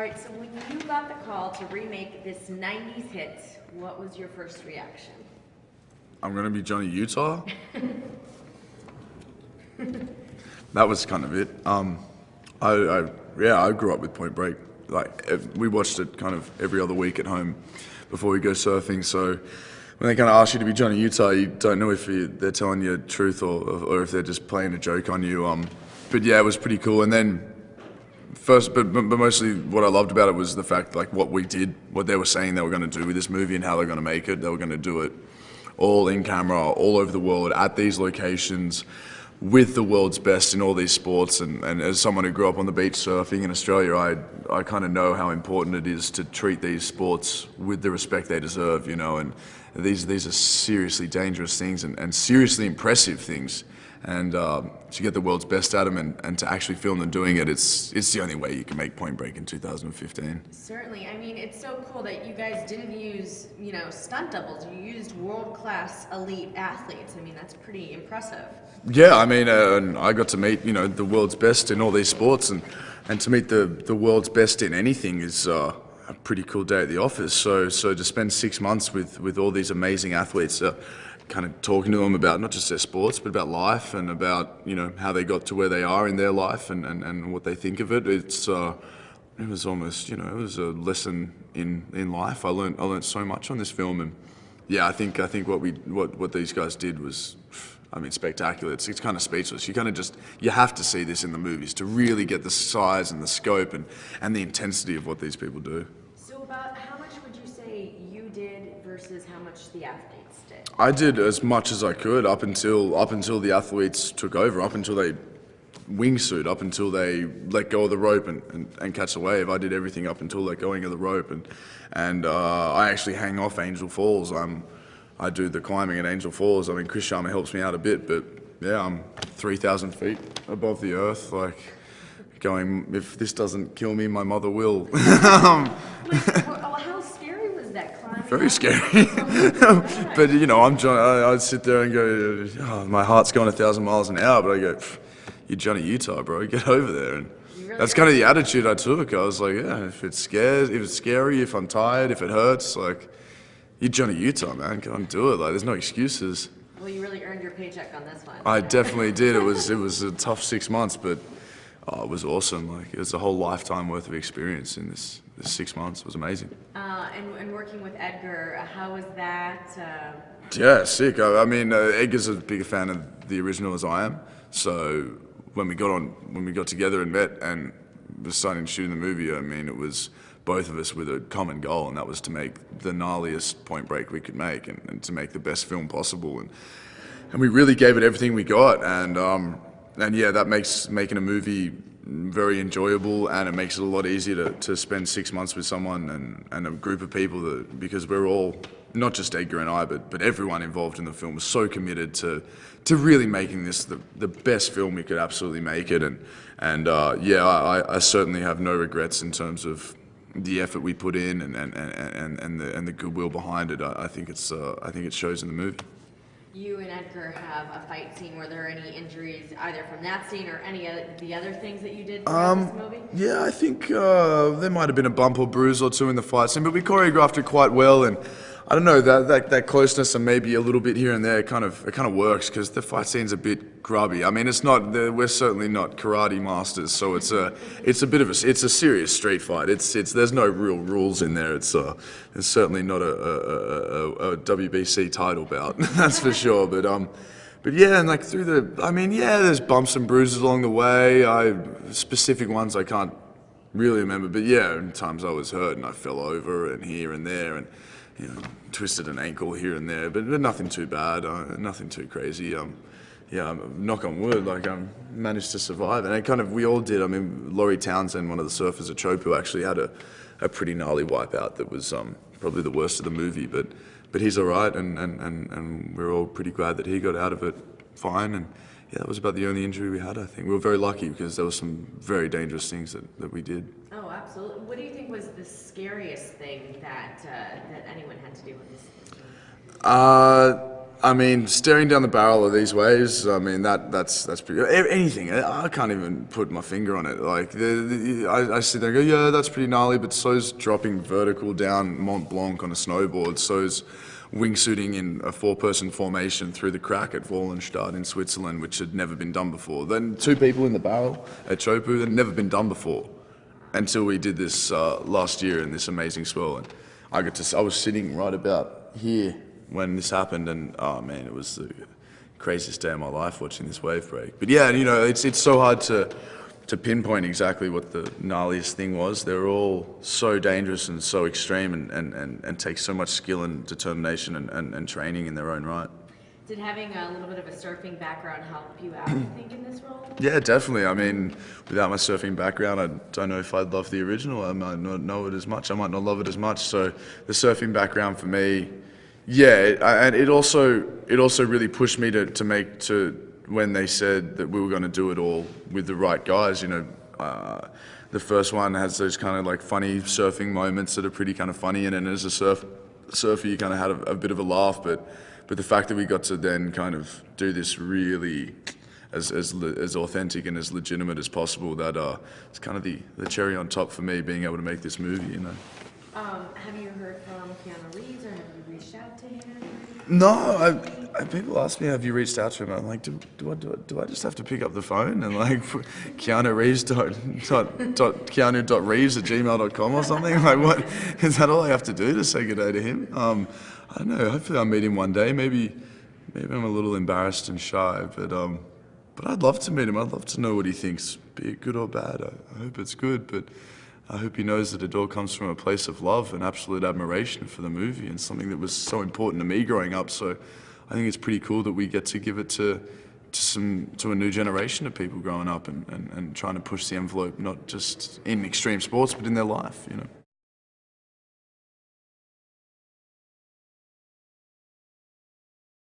All right, so when you got the call to remake this 90s hit, what was your first reaction? I'm gonna be Johnny Utah. That was kind of it. I grew up with Point Break. Like we watched it kind of every other week at home before we go surfing. So when they kind of ask you to be Johnny Utah, you don't know if they're telling you the truth or if they're just playing a joke on you. But yeah, it was pretty cool. And then but mostly what I loved about it was the fact like what we did, what they were saying they were going to do with this movie and how they're going to make it. They were going to do it all in camera, all over the world, at these locations, with the world's best in all these sports. And as someone who grew up on the beach surfing in Australia, I kind of know how important it is to treat these sports with the respect they deserve, you know. And these are seriously dangerous things and seriously impressive things. And to get the world's best at them and to actually film them doing it, it's the only way you can make Point Break in 2015. Certainly. I mean, it's so cool that you guys didn't use, you know, stunt doubles. You used world-class elite athletes. I mean, that's pretty impressive. Yeah, I mean, and I got to meet, you know, the world's best in all these sports, and to meet the world's best in anything is a pretty cool day at the office. So to spend 6 months with all these amazing athletes, kind of talking to them about not just their sports, but about life and about, you know, how they got to where they are in their life and what they think of it. It was almost, you know, it was a lesson in life. I learned so much on this film, and yeah, I think what these guys did was, I mean, spectacular. It's kind of speechless. You have to see this in the movies to really get the size and the scope and the intensity of what these people do. So about how much would you say you did versus how much the athletes did? I did as much as I could up until the athletes took over, up until they wingsuit, up until they let go of the rope and catch the wave. I did everything up until let going of the rope, and I actually hang off Angel Falls. I do the climbing at Angel Falls. I mean, Chris Sharma helps me out a bit, but yeah, I'm 3,000 feet above the earth, like going, if this doesn't kill me, my mother will. How scary was that climbing? Very scary. But you know, I'd sit there and go, oh, my heart's going 1,000 miles an hour, but I go, you're Johnny Utah, bro, get over there. And that's kind of the attitude I took. I was like, yeah, if it's scary, if I'm tired, if it hurts, like, you're Johnny Utah, man. Go and do it. Like, there's no excuses. Well, you really earned your paycheck on this one. I definitely did. It was a tough 6 months, but it was awesome. Like, it was a whole lifetime worth of experience in this 6 months. It was amazing. And working with Edgar, how was that? Yeah, sick. I mean, Edgar's as big a fan of the original as I am. So when we got together and met and was starting shooting the movie, I mean, it was both of us with a common goal, and that was to make the gnarliest Point Break we could make and to make the best film possible. And we really gave it everything we got. And yeah, that makes making a movie very enjoyable, and it makes it a lot easier to spend 6 months with someone and a group of people because we're all, not just Edgar and I, but everyone involved in the film was so committed to really making this the best film we could absolutely make it. And yeah, I certainly have no regrets in terms of the effort we put in and the goodwill behind it. I think it shows in the movie. You and Edgar have a fight scene. Were there any injuries either from that scene or any of the other things that you did throughout this movie? Yeah, I think there might have been a bump or bruise or two in the fight scene, but we choreographed it quite well, and I don't know, that closeness and maybe a little bit here and there it kind of works because the fight scene's a bit grubby. I mean, we're certainly not karate masters, so it's a serious street fight. There's no real rules in there. It's certainly not a WBC title bout, that's for sure. But yeah, and like there's bumps and bruises along the way. Specific ones I can't really remember, but yeah, times I was hurt and I fell over and here and there and, you know, twisted an ankle here and there, but nothing too bad, nothing too crazy. Yeah, knock on wood, like I managed to survive, and we all did. I mean, Laurie Townsend, one of the surfers at Chopu, actually had a pretty gnarly wipeout that was probably the worst of the movie, but he's all right, and we're all pretty glad that he got out of it fine. And yeah, that was about the only injury we had, I think. We were very lucky because there were some very dangerous things that we did. Oh, absolutely. What do you think was the scariest thing that anyone had to do with this? I mean, staring down the barrel of these waves, I mean, that's pretty, anything, I can't even put my finger on it. Like, I sit there and go, yeah, that's pretty gnarly, but so's dropping vertical down Mont Blanc on a snowboard, so's wingsuiting in a 4-person formation through the crack at Wallenstadt in Switzerland, which had never been done before. Then 2 people in the barrel at Chopu, that had never been done before, until we did this last year in this amazing swirl. And I was sitting right about here when this happened, and oh man, it was the craziest day of my life watching this wave break. But yeah, you know, it's so hard to pinpoint exactly what the gnarliest thing was. They're all so dangerous and so extreme, and take so much skill and determination and training in their own right. Did having a little bit of a surfing background help you out, you think, in this role? Yeah, definitely. I mean, without my surfing background, I don't know if I'd love the original. I might not know it as much. I might not love it as much. So the surfing background for me, yeah, and it also really pushed me to when they said that we were going to do it all with the right guys. You know, the first one has those kind of like funny surfing moments that are pretty kind of funny, and then as a surfer, you kind of had a bit of a laugh, but the fact that we got to then kind of do this really as authentic and as legitimate as possible, that it's kind of the cherry on top for me, being able to make this movie, you know. Have you heard from Keanu Reeves, or have you reached out to him? No, people ask me, have you reached out to him? I'm like, do I just have to pick up the phone and like Keanu Reeves Keanu.reeves@gmail.com or something? Like, what is that all I have to do to say good day to him? I don't know. Hopefully I'll meet him one day. Maybe I'm a little embarrassed and shy, but I'd love to meet him. I'd love to know what he thinks, be it good or bad. I hope it's good, but I hope he knows that it all comes from a place of love and absolute admiration for the movie, and something that was so important to me growing up. So I think it's pretty cool that we get to give it to a new generation of people growing up and trying to push the envelope, not just in extreme sports, but in their life, you know.